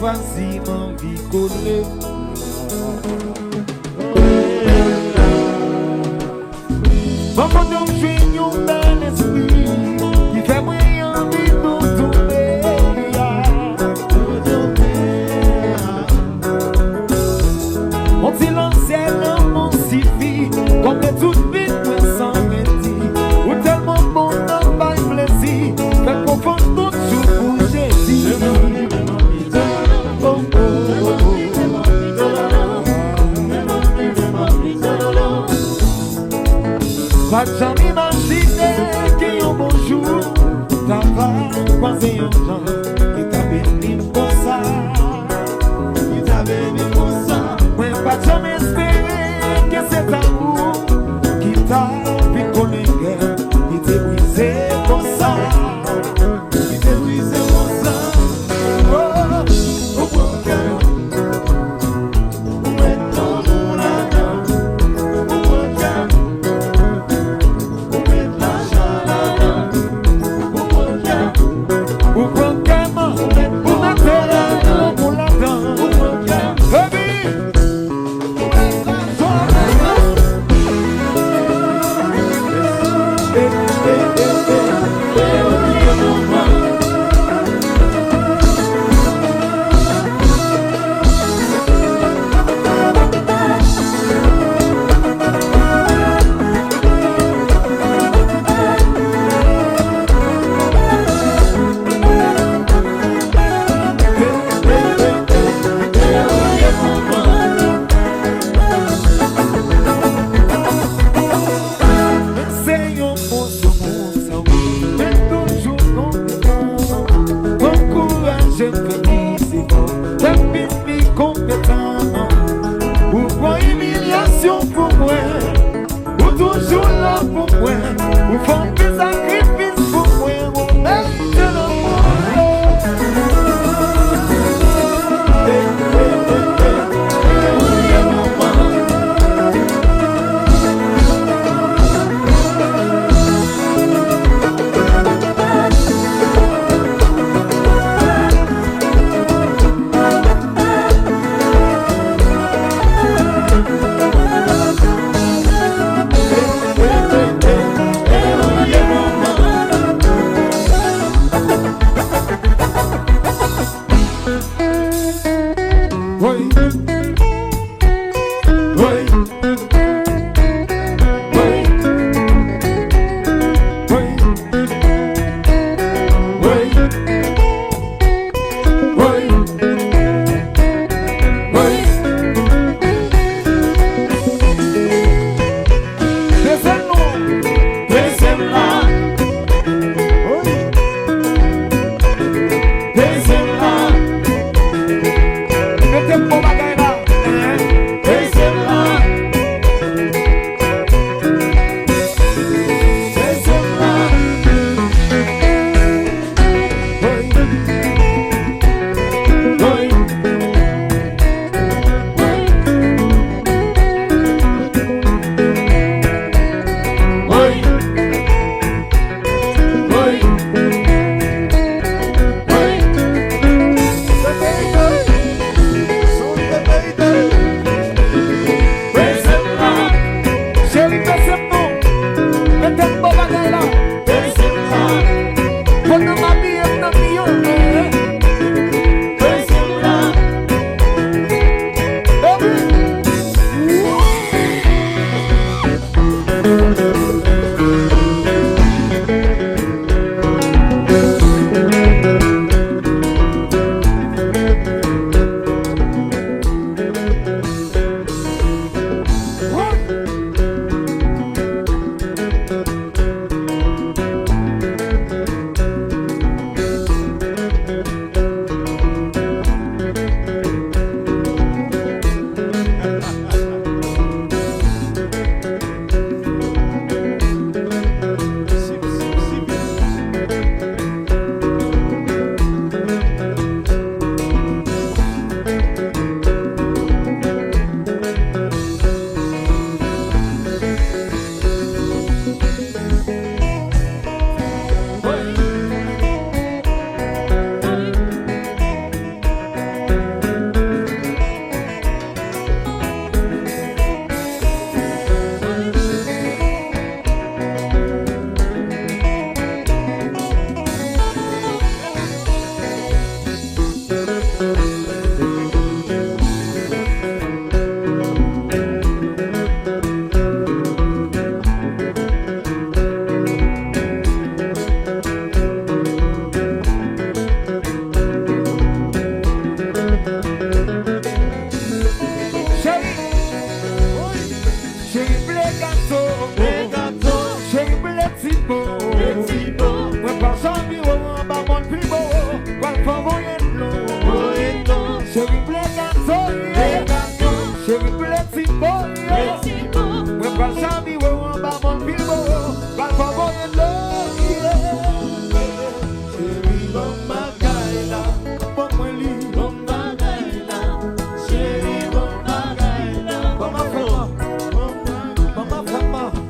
choisi m'envie coller. Maman donc je suis un bel esprit qui fait moi envie de tomber. Mon silence est l'amour suffit comme toute vie sans mentir. Ou tellement bon dans pas plaisir fait confondre tout sur bouger. Pas jamais imaginer qu'il y a un bon jour t'as pas croisé un gens qui t'a béni pour ça. Qui t'a béni pour ça. Ouais, pas jamais espérer que cet amour qui t'a fait connaître qui t'est brisé pour ça. Qui t'est brisé pour ça. Oh, au bon cœur.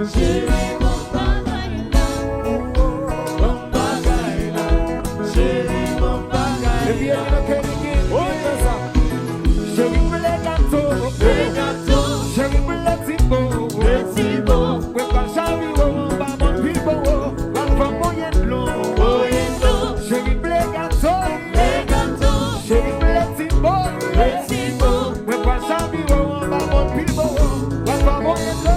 Chérie, mon bagay là. Mon bagay là. Chérie, mon bagay là. Et puis, il y a ça. Chérie, pour les gâteaux. Les gâteaux. Chérie, pour les tibos. Les tibos. Ouais, pas chérie, oh, pas mon pibo. La femme moyenne l'eau. Chérie, pour les gâteaux. Les gâteaux. Chérie, pour les tibos. Les tibos. Ouais, pas chérie, oh, pas mon pibo. La femme moyenne l'eau.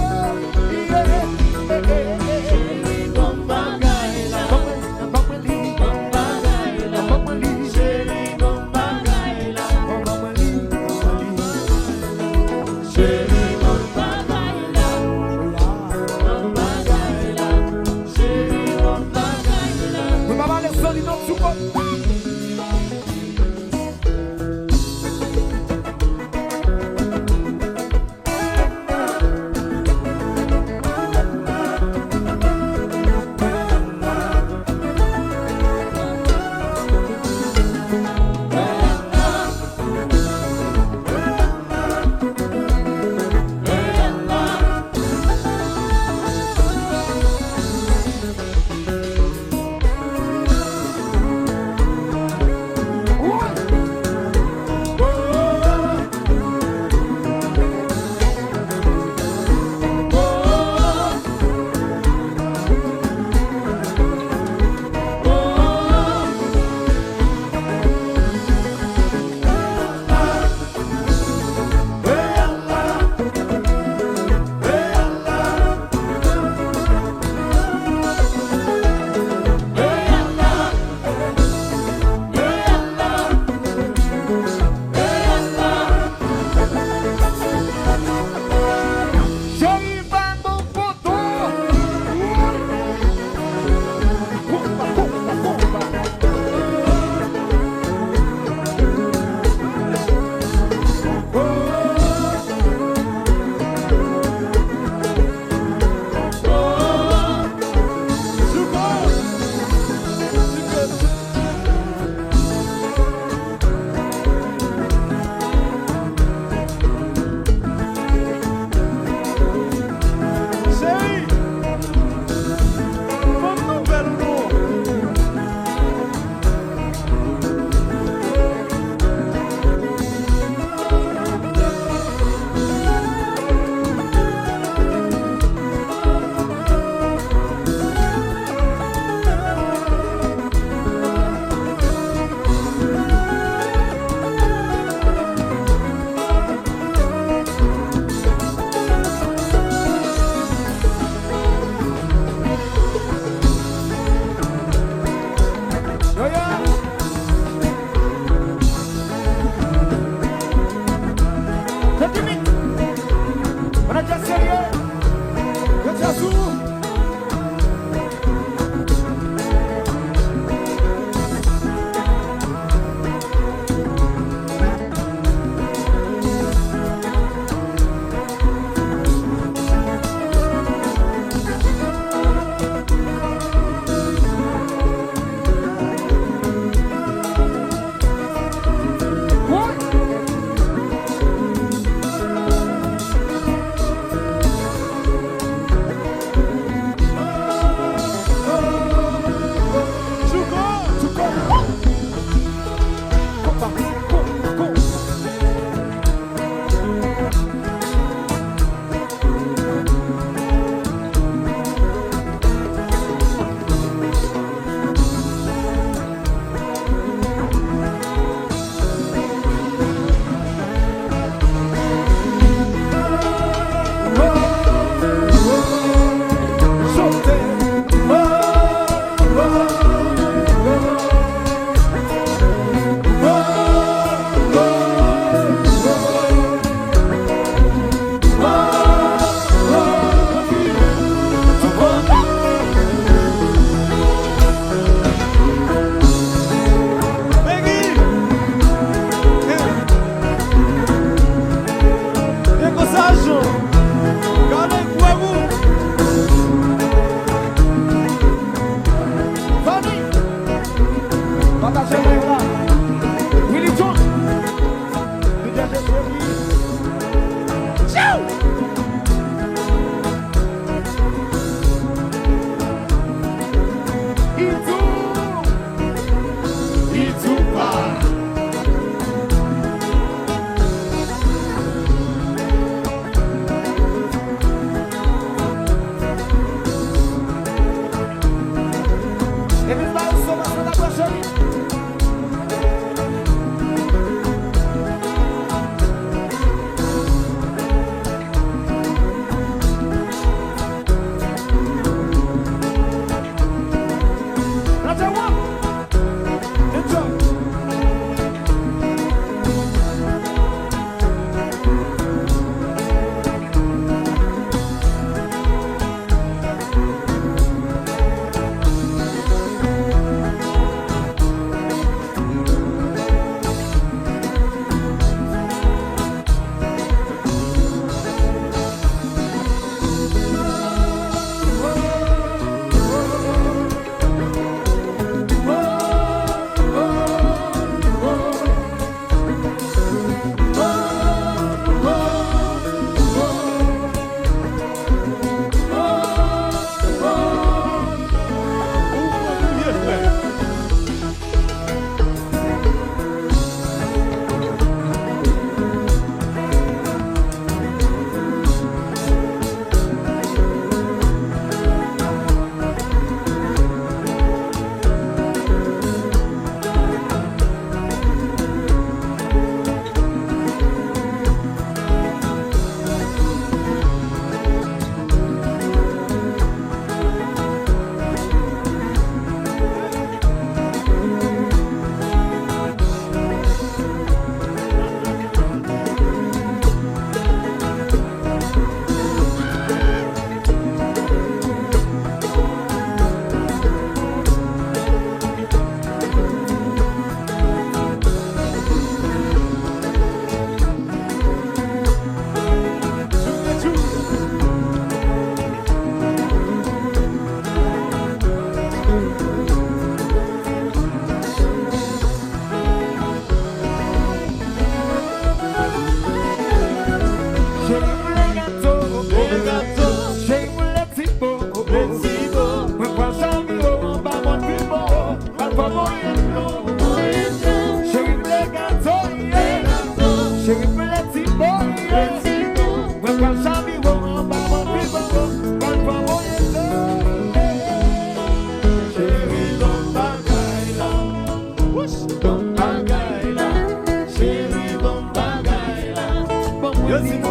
Yo si